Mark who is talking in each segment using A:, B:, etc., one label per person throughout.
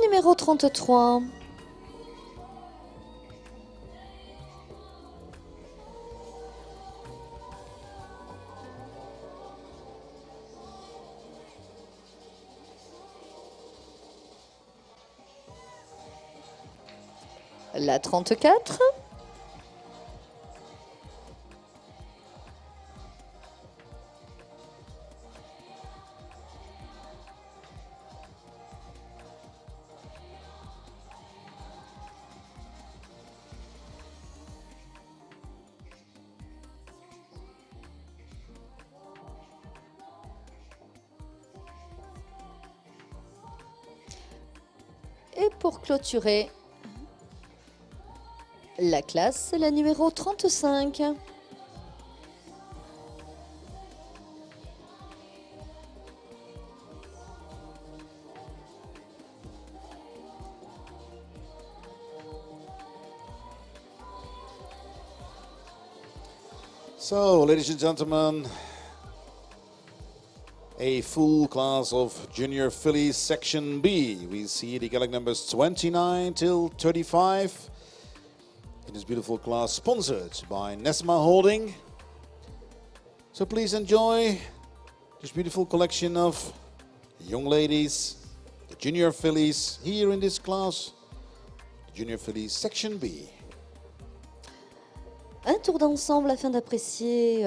A: numéro 33. La 34. Et pour clôturer la classe, la numéro 35.
B: So, ladies and gentlemen, a full class of junior fillies section B. We see the gallop numbers 29 till 35. In this beautiful class sponsored by Nesma Holding. So please enjoy this beautiful collection of young ladies, the junior fillies here in this class, the junior fillies section B.
A: Un tour d'ensemble afin d'apprécier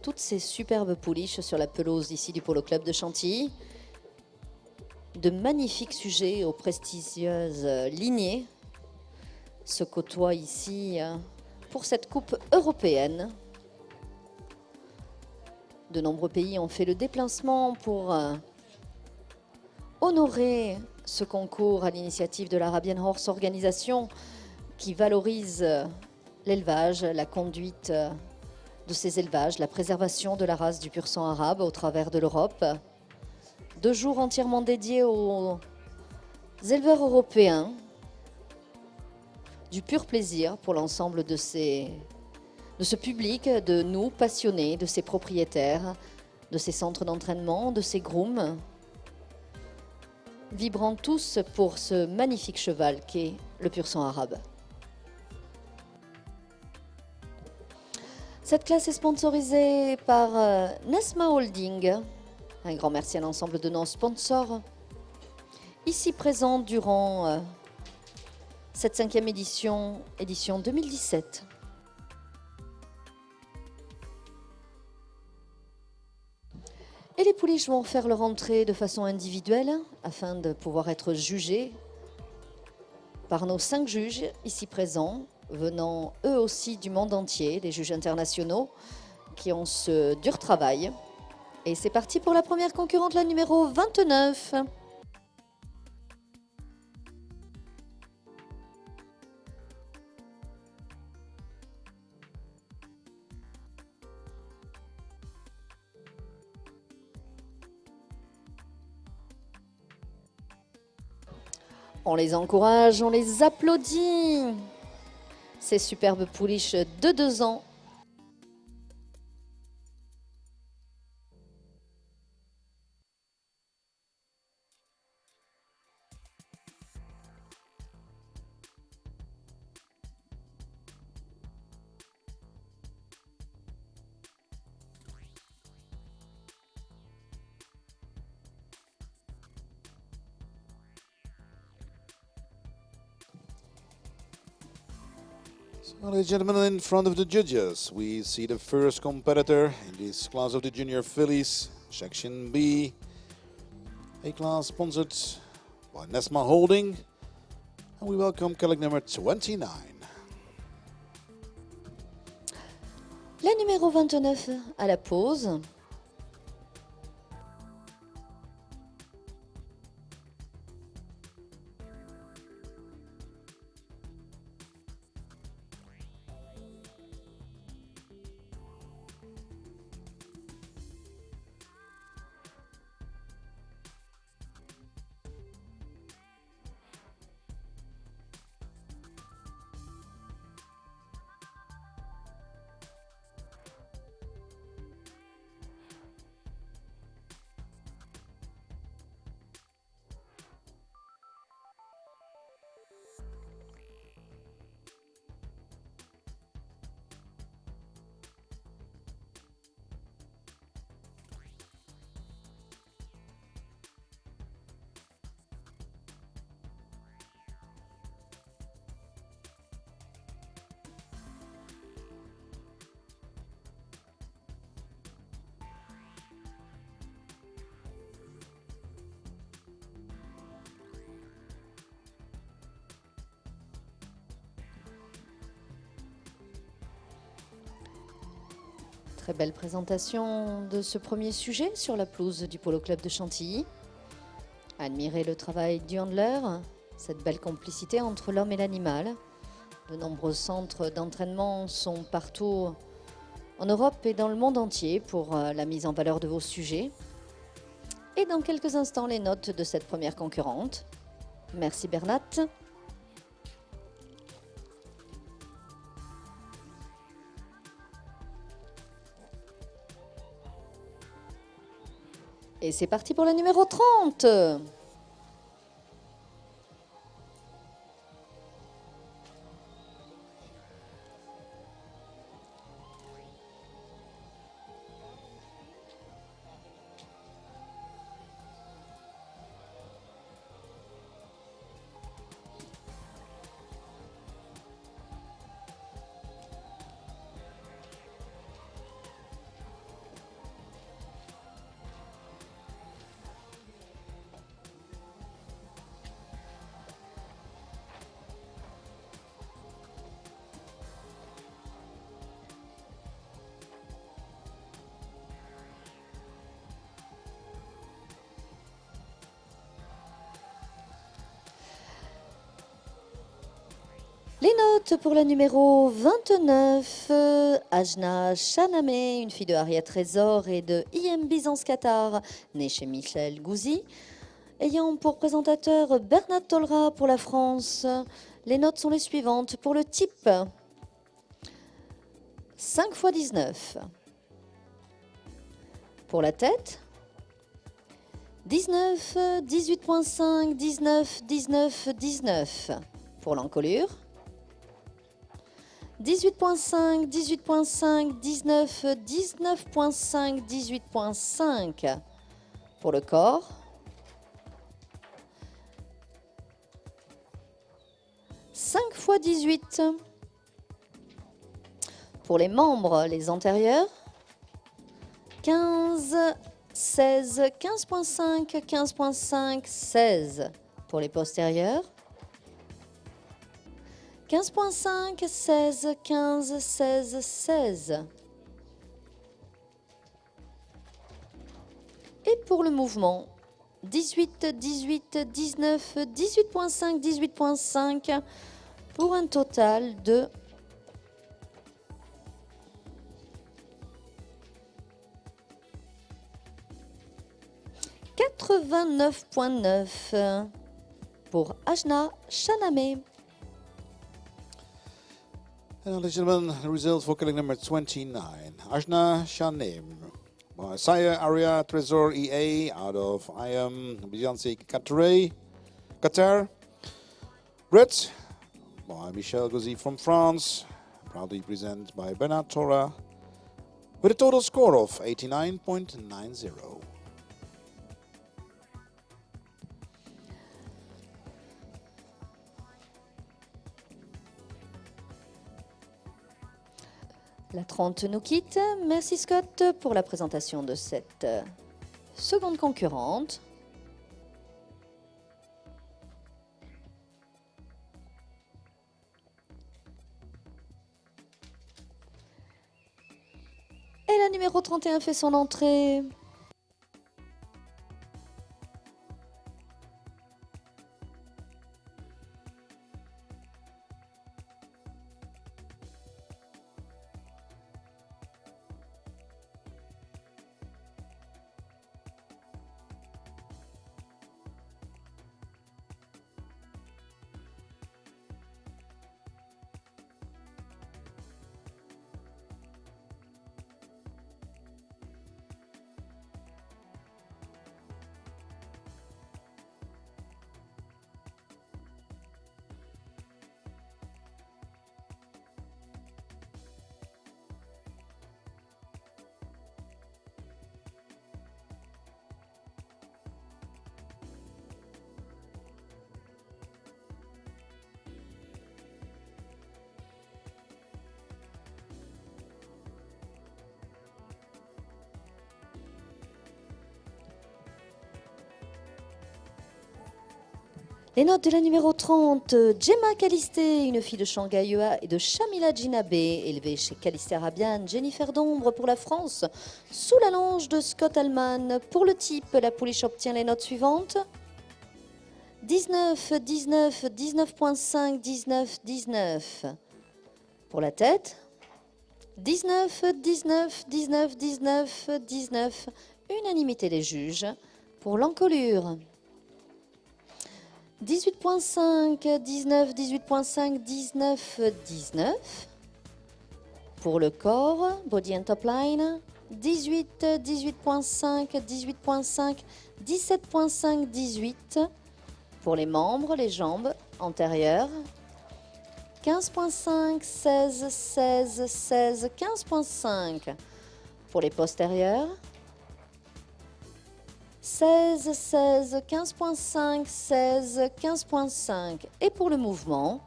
A: toutes ces superbes pouliches sur la pelouse ici du Polo Club de Chantilly. De magnifiques sujets aux prestigieuses lignées se côtoient ici pour cette coupe européenne. De nombreux pays ont fait le déplacement pour honorer ce concours à l'initiative de l'Arabian Horse Organisation qui valorise l'élevage, la conduite de ces élevages, la préservation de la race du pur sang arabe au travers de l'Europe. 2 jours entièrement dédiés aux éleveurs européens, du pur plaisir pour l'ensemble de ce public, de nous passionnés, de ces propriétaires, de ces centres d'entraînement, de ces grooms, vibrant tous pour ce magnifique cheval qu'est le pur sang arabe. Cette classe est sponsorisée par Nesma Holding. Un grand merci à l'ensemble de nos sponsors ici présents durant cette 5e édition 2017. Et les pouliches vont faire leur entrée de façon individuelle afin de pouvoir être jugées par nos 5 juges ici présents, venant eux aussi du monde entier, des juges internationaux qui ont ce dur travail. Et c'est parti pour la première concurrente, la numéro 29. On les encourage, on les applaudit. Ces superbes pouliches de 2 ans.
B: So, ladies and gentlemen, in front of the judges, we see the first competitor in this class of the junior fillies, section B, a class sponsored by Nesma Holding, and we welcome gallop number 29.
A: La numéro 29 à la pause. Très belle présentation de ce premier sujet sur la pelouse du Polo Club de Chantilly. Admirez le travail du handler, cette belle complicité entre l'homme et l'animal. De nombreux centres d'entraînement sont partout en Europe et dans le monde entier pour la mise en valeur de vos sujets. Et dans quelques instants, les notes de cette première concurrente. Merci Bernat. Et c'est parti pour le numéro 30. Les notes pour la numéro 29, Ajna Chanamé, une fille de Harriet Trésor et de I.M. Byzance Qatar, née chez Michel Gouzy, ayant pour présentateur Bernard Tolra pour la France. Les notes sont les suivantes. Pour le type, 5 x 19. Pour la tête, 19, 18.5, 19, 19, 19. Pour l'encolure, 18.5, 18.5, 19, 19.5, 18.5. Pour le corps, 5 x 18. Pour les membres, les antérieurs, 15, 16, 15.5, 15.5, 16. Pour les postérieurs, 15.5, 16, 15, 16, 16. Et pour le mouvement, 18, 18, 19, 18.5, 18.5, pour un total de 89.9 pour Ajna Chanamé.
B: And ladies and gentlemen, the result for colleague number 29, Ajna Shanem. By Saya Aria Trésor EA out of IM Byzance Qatar. Red by Michel Gouzy from France. Proudly presented by Bernard Tora. With a total score of 89.90.
A: La 30 nous quitte. Merci Scott pour la présentation de cette seconde concurrente. Et la numéro 31 fait son entrée. Les notes de la numéro 30, Gemma Calisté, une fille de Shanghai EA, et de Shamila Djinabe, élevée chez Calisté Arabian. Jennifer Dombre pour la France, sous la longe de Scott Allman. Pour le type, la pouliche obtient les notes suivantes. 19, 19, 19.5, 19, 19. Pour la tête, 19, 19, 19, 19, 19. Unanimité des juges. Pour l'encolure, 18.5, 19, 18.5, 19, 19. Pour le corps, body and top line, 18, 18.5, 18.5, 17.5, 18. Pour les membres, les jambes antérieures, 15.5, 16, 16, 16, 15.5. Pour les postérieurs, 16, 16, 15.5, 16, 15.5. Et pour le mouvement,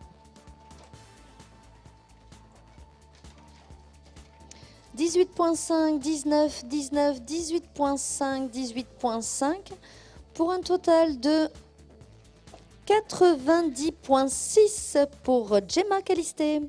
A: 18.5, 19, 19, 18.5, 18.5. Pour un total de 90.6 pour Gemma Calisté.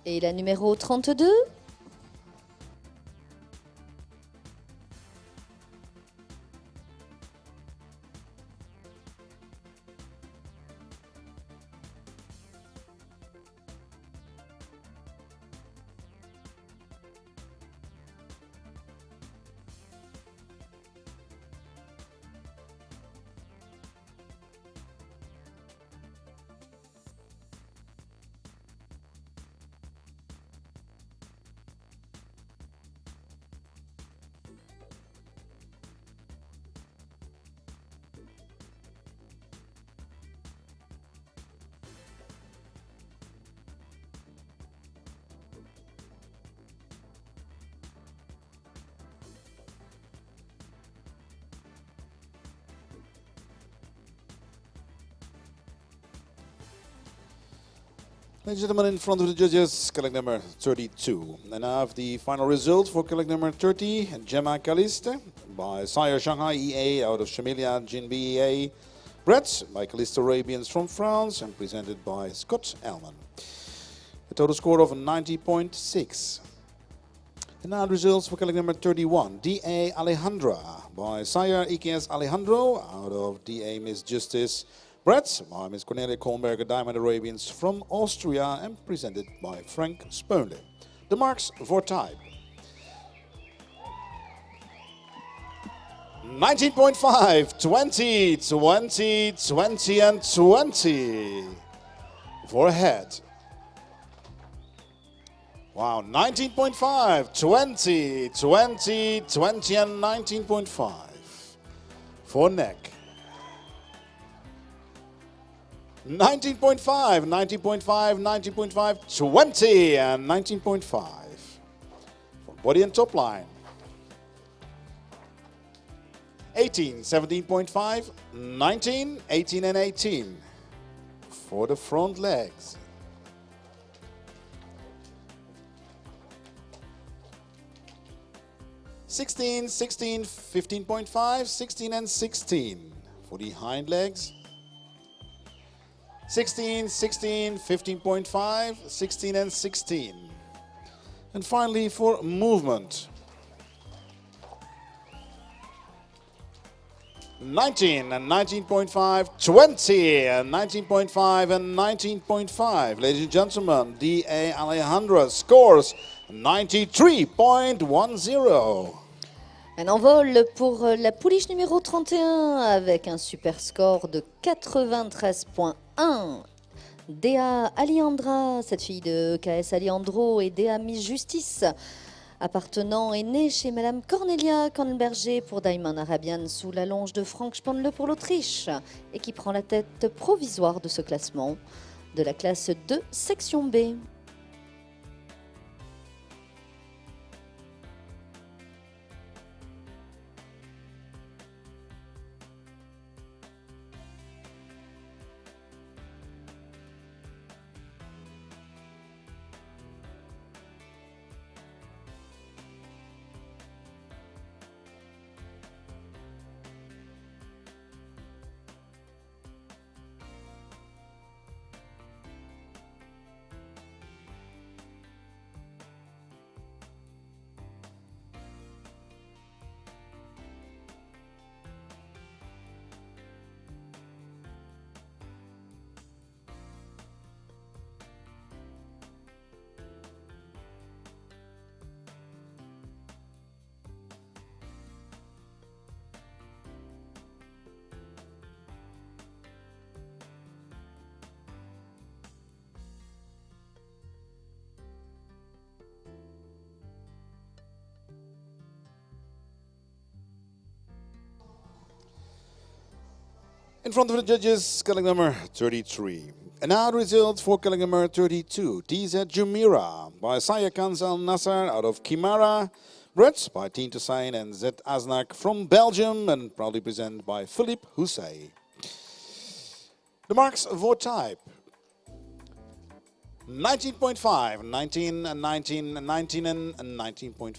A: Et la numéro 32.
B: Ladies and gentlemen, in front of the judges, collect number 32. And I have the final result for collect number 30, Gemma Calisté, by Sire Shanghai EA out of Chamilia Jinbi EA. Bred by Calisto Arabians from France and presented by Scott Elman. A total score of 90.6. And now the results for collect number 31, DA Alejandra by Sire EKS Alejandro out of DA Miss Justice. Bred by Miss Cornelia Kolmberger Diamond Arabians from Austria and presented by Frank Speunle. The marks for type. 19.5, 20, 20, 20 and 20 for head. Wow, 19.5, 20, 20, 20 and 19.5 for neck. 19.5, 19.5, 19.5, 20 and 19.5 for body and top line. 18, 17.5, 19, 18 and 18 for the front legs. 16, 16, 15.5, 16 and 16 for the hind legs. 16, 16, 15.5, 16 and 16. And finally for movement. 19 and 19.5, 20 and 19.5 and 19.5. Ladies and gentlemen, D.A. Alejandra scores 93.10.
A: Un envol pour la pouliche numéro 31 avec un super score de 93.1. Dea Aliandra, cette fille de EKS Aliandro et Dea Miss Justice, appartenant et née chez Madame Cornelia Kornberger pour Diamond Arabian sous la longe de Frank Spandle pour l'Autriche et qui prend la tête provisoire de ce classement de la classe 2 section B.
B: In front of the judges, colleague number 33. And now the results for colleague number 32. TZ Jumeirah by Saya Kanzal Nasser out of Kimara. Bred by Tien Toussaint and Z Aznak from Belgium and proudly presented by Philippe Housset. The marks for type. 19.5, 19, 19, 19 and 19.5.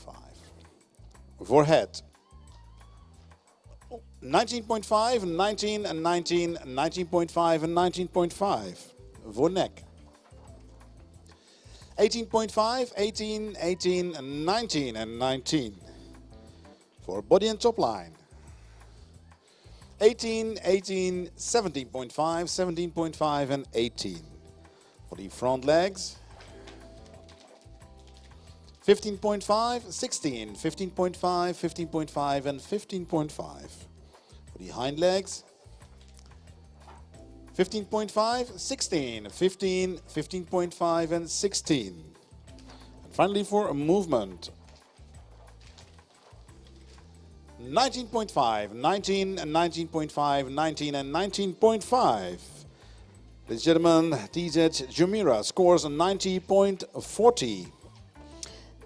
B: For head. 19.5, 19 and 19, 19.5 and 19.5. For neck. 18.5, 18, 18 and 19 and 19. For body and top line. 18, 18, 17.5, 17.5 and 18. For the front legs. 15.5, 16, 15.5, 15.5 and 15.5. For the hind legs. 15.5, 16, 15, 15.5 and 16. And finally for a movement. 19.5, 19 and 19.5, 19 and 19.5. Ladies and gentlemen, TZ Jumeirah scores 90.40.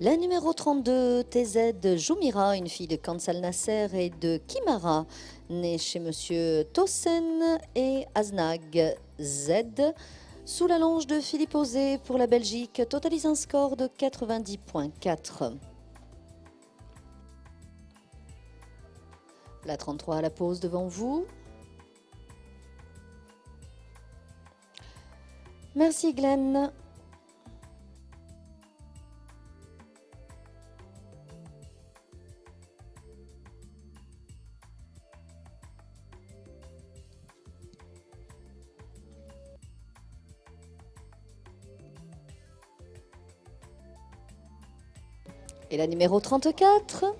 A: La numéro 32, TZ Jumeirah, une fille de Kansal Nasser et de Kimara, née chez Monsieur Tossen et Aznag Z, sous la longe de Philippe Osé pour la Belgique, totalise un score de 90.4. La 33 à la pause devant vous. Merci Glenn. Et la numéro 34.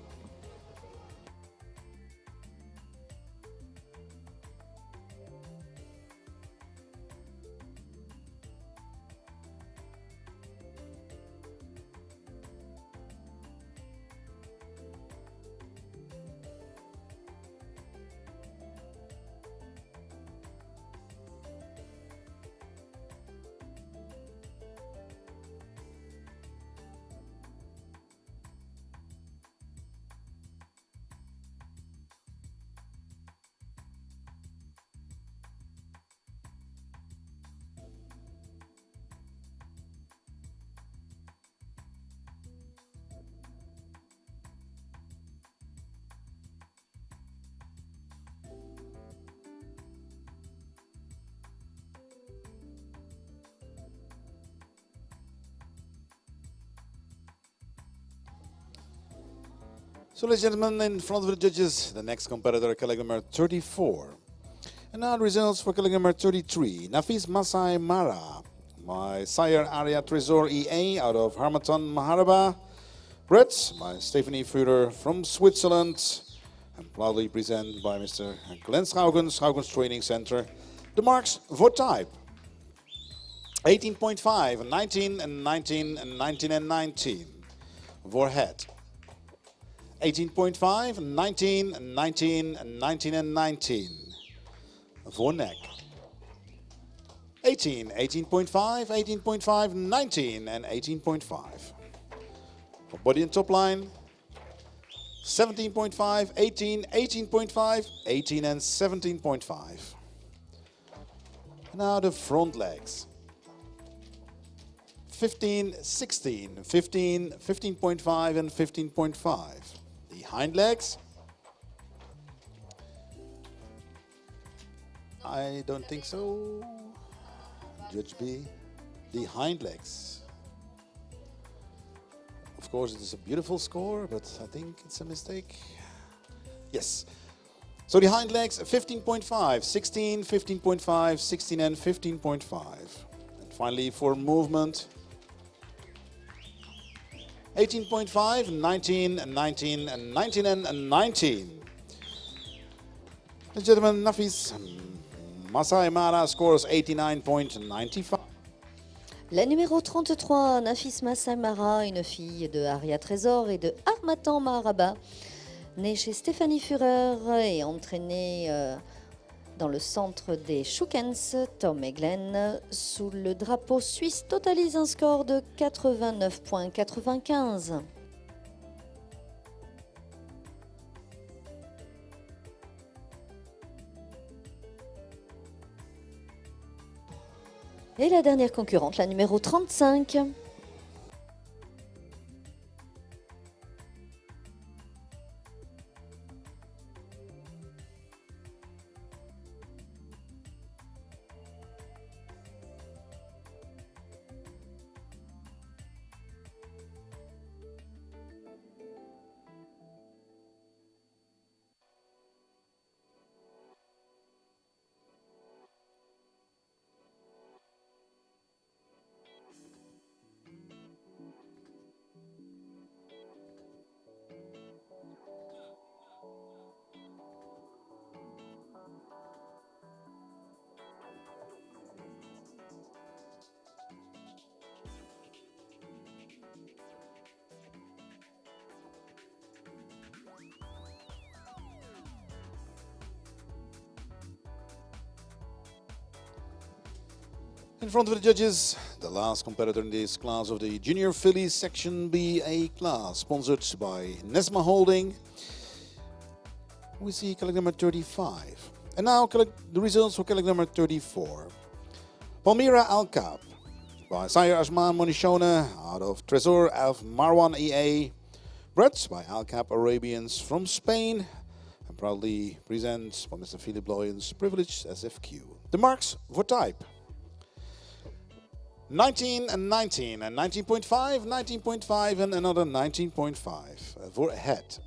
B: So, ladies and gentlemen, in front of the judges, the next competitor, colleague number 34. And now the results for colleague number 33. Nafis Masai Mara by Sire Aria Tresor EA out of Harmattan Maharaba. Bred by Stephanie Führer from Switzerland. And proudly presented by Mr. Glenn Schaugens Training Center. The marks for type. 18.5, 19 and 19 and 19 and 19. For head. 18.5, 19, 19, 19 and 19. For neck. 18, 18.5, 18.5, 19 and 18.5. For body and top line. 17.5, 18, 18.5, 18 and 17.5. Now the front legs. 15, 16, 15, 15.5 and 15.5. The hind legs. I don't think so. Judge B. The hind legs. Of course, it is a beautiful score, but I think it's a mistake. Yes. So the hind legs, 15.5, 16, 15.5, 16 and 15.5. And finally for movement, 18.5, 19, 19, and 19 and 19. Ladies and gentlemen, Nafis Masai Mara scores 89.95.
A: La numéro 33, Nafis Masai Mara, une fille de Aria Trésor et de Harmattan Maharaba, née chez Stéphanie Führer et entraînée Dans le centre des Shukens, Tom et Glenn, sous le drapeau suisse, totalise un score de 89,95. Et la dernière concurrente, la numéro 35.
B: In front of the judges, the last competitor in this class of the Junior Fillies Section B A class, sponsored by Nesma Holding. We see colleague number 35. And now the results for colleague number 34. Palmyra Al Cap by Sire Asman Monishone out of Tresor of Marwan EA. Bred by Al Cap Arabians from Spain. And proudly presents by Mr. Philip Loyens, privileged SFQ. The marks for type. 19 and 19 and 19.5, 19.5 and another 19.5 for head.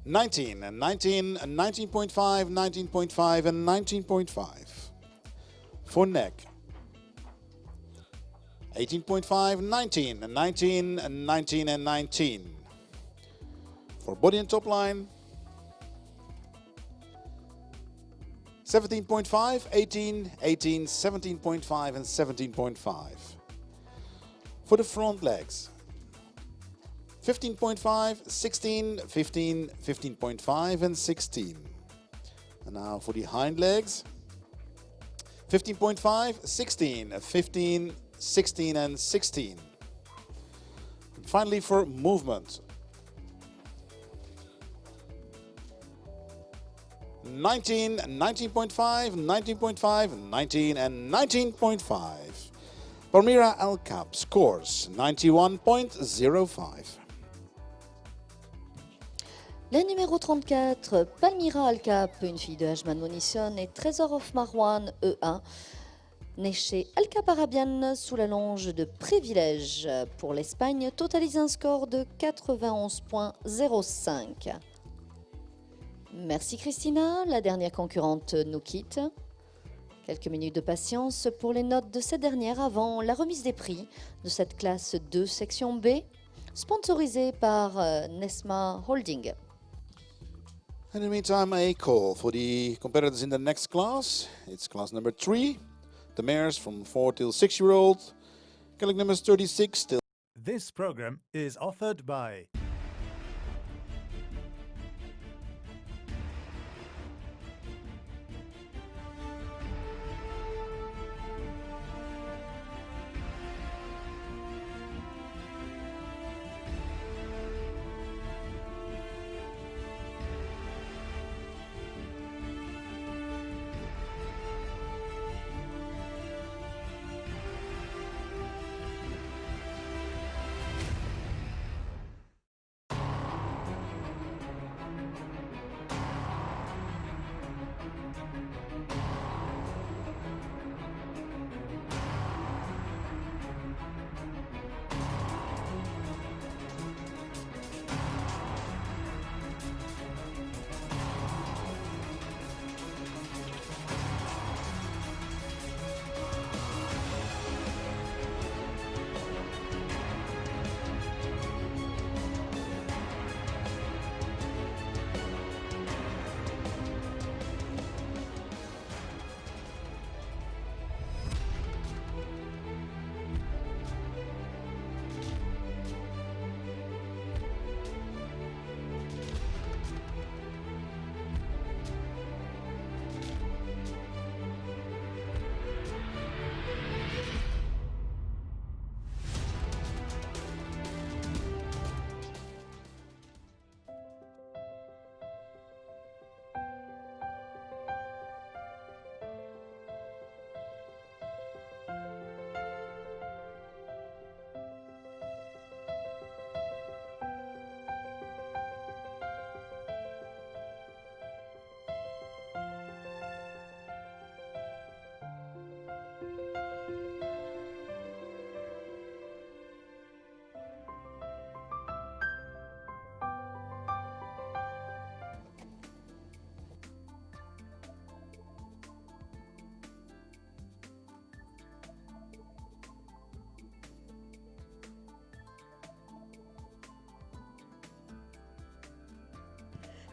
B: 19 and 19 and 19.5, 19.5 and 19.5 for neck. 18.5, 19 and 19 and 19 and 19 for body and top line. 17.5, 18, 18, 17.5 and 17.5. For the front legs. 15.5, 16, 15, 15.5 and 16. And now for the hind legs. 15.5, 16, 15, 16 and 16. And finally for movement. 19, 19.5, 19.5, 19 and 19.5. Palmyra Al Cap scores 91.05.
A: La numéro 34, Palmyra Al Cap, une fille de Hajman Monison et Trésor of Marwan E1, née chez Al Cap Arabian sous la longe de privilège pour l'Espagne, totalise un score de 91.05. Merci Christina, la dernière concurrente nous quitte. Quelques minutes de patience pour les notes de cette dernière avant la remise des prix de cette classe 2 section B, sponsorisée par Nesma Holding.
B: And in the meantime, a call for the competitors in the next class. It's class number 3, the mares from 4 till 6-year-old, colleague numbers 36 till.
C: This program is offered by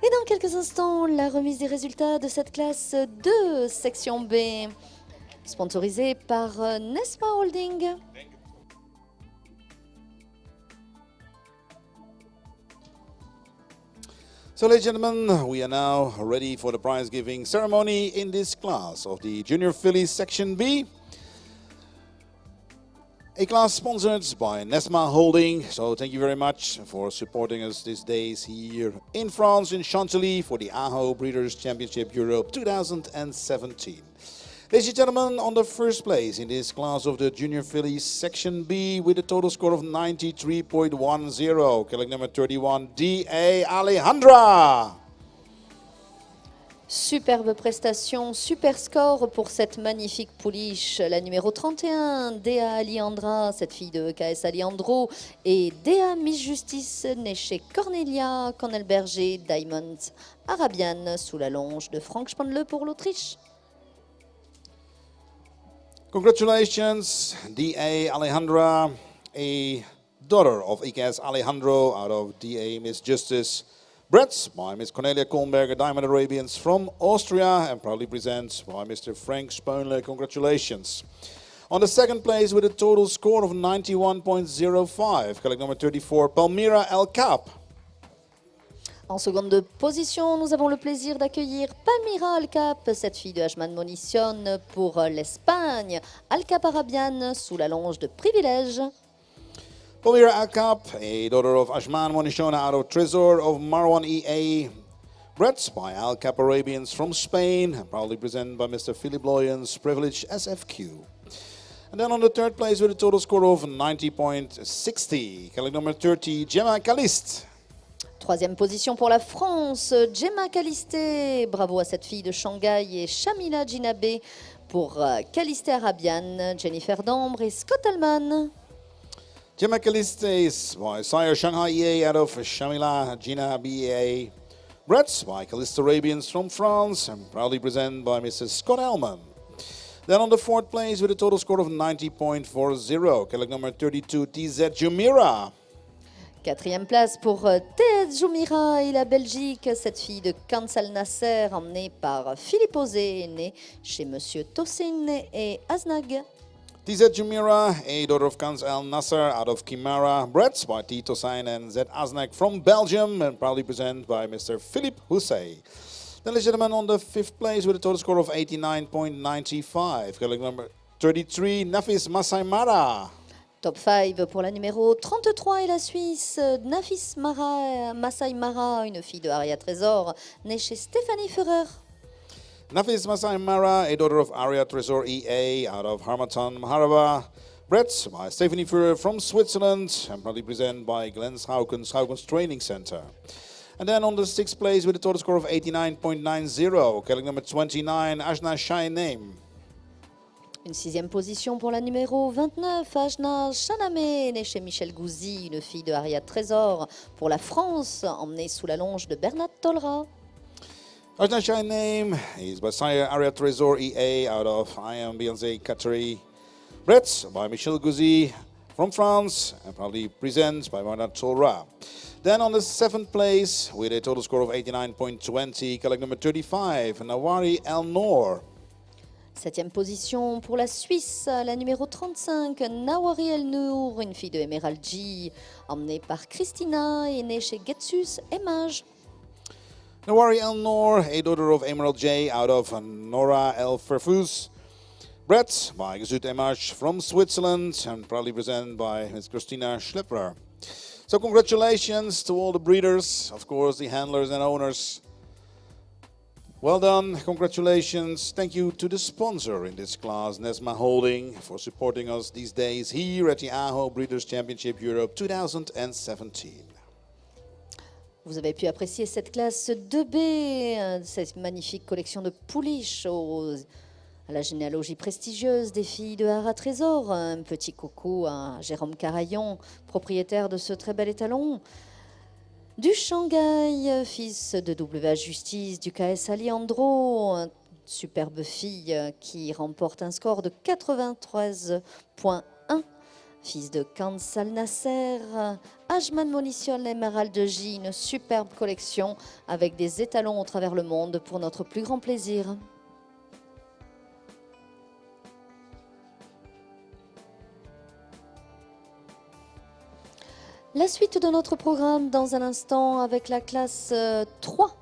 A: Et dans quelques instants, la remise des résultats de cette classe 2, section B, sponsorisée par Nesma Holding.
B: So, ladies and gentlemen, we are now ready for the prize-giving ceremony in this class of the Junior Fillies Section B. A class sponsored by Nesma Holding. So thank you very much for supporting us these days here in France, in Chantilly, for the AHO Breeders' Championship Europe 2017. Ladies and gentlemen, on the first place in this class of the Junior Fillies Section B with a total score of 93.10, killing number 31, D.A. Alejandra.
A: Superbe prestation, super score pour cette magnifique pouliche. La numéro 31, Dea Alejandra, cette fille de KS Alejandro, et Dea Miss Justice, née chez Cornelia Cornelberger Diamonds Arabian, sous la longe de Frank Spandle pour l'Autriche.
B: Congratulations, D.A. Alejandra, a daughter of IKS Alejandro out of D.A. Miss Justice, bred by Miss Cornelia Kolmberger Diamond Arabians from Austria and proudly presented by Mr. Frank Spoenle. Congratulations. On the second place with a total score of 91.05, colleague number 34, Palmira El Cap.
A: En seconde position, nous avons le plaisir d'accueillir Palmira Alcap, cette fille de Hachman Monition pour l'Espagne, Alcap Arabian sous la longe de Privilège.
B: Palmira El Cap, a daughter of Ashman Monishona out of Trésor of Marwan EA, bred by Al Cap Arabians from Spain, proudly presented by Mr. Philip Loyens, Privilege SFQ. And then on the third place with a total score of 90.60, colleague number 30, Gemma Caliste.
A: Troisième position pour la France, Gemma Calisté. Bravo à cette fille de Shanghai et Shamila Djinabé pour Calisté Arabian, Jennifer Dambre et Scott Allman.
B: Gemma Caliste is by sire Shanghai EA out of Shamila Djinabé, bred by Caliste Arabians from France and proudly presented by Mrs. Scott Allman. Then on the fourth place with a total score of 90.40, colleague number 32, TZ Jumira.
A: Quatrième place pour Théa Joumira et la Belgique, cette fille de Kansal Nasser, emmenée par Philippe Osé, née chez Monsieur Tossin et Aznag.
B: TZ Jumira, a daughter of Kans Al Nasser out of Kimara, bred by T. Tosain and Z. Aznak from Belgium and proudly presented by Mr. Philippe Housset. Then, ladies and gentlemen, on the fifth place with a total score of 89.95, colleague number 33, Nafis Masaimara.
A: Top 5 pour la numéro 33 et la Suisse, Nafis Masai Mara, une fille de Aria Trésor, née chez Stéphanie Führer.
B: Nafis Masaimara, a daughter of Aria Trésor EA out of Harmattan, Maharaba, bred by Stephanie Führer from Switzerland and proudly presented by Glenn Hauken's Training Center. And then on the sixth place with a total score of 89.90, colleague number 29, Ajna Shai Name.
A: Une sixième position pour la numéro 29, Ajna Chanamé, née chez Michel Gouzy, une fille de Ariad Trésor pour la France, emmenée sous la longe de Bernard Tolra.
B: Ajna Shai Name is by sire Ariad Trésor EA out of IM Beyoncé Qatari, bred by Michel Gouzy from France and proudly presented by Bernard Tolra. Then on the seventh place with a total score of 89.20, colleague number 35, Nawari El Noor.
A: Septième position pour la Suisse, la numéro 35, Nawari El Nour, une fille de Emerald G, emmenée par Christina et née chez Getsus Emage.
B: Nawari El Noor, a daughter of Emerald J out of Nora El Ferfus, bred by Gesut Emage from Switzerland and proudly presented by Ms. Christina Schlepper. So congratulations to all the breeders, of course the handlers and owners. Well done, congratulations. Thank you to the sponsor in this class, Nesma Holding, for supporting us these days here at the AHO Breeders' Championship Europe 2017.
A: Vous avez pu apprécier cette classe 2B, cette magnifique collection de pouliches à la généalogie prestigieuse des filles de Hara Trésor. Un petit coucou à Jérôme Carayon, propriétaire de ce très bel étalon. Du Shanghai, fils de WA Justice, du KS Alejandro, une superbe fille qui remporte un score de 93.1 fils de Kansal Nasser, Ajman Monition Emerald J, une superbe collection avec des étalons au travers le monde pour notre plus grand plaisir. La suite de notre programme dans un instant avec la classe 3.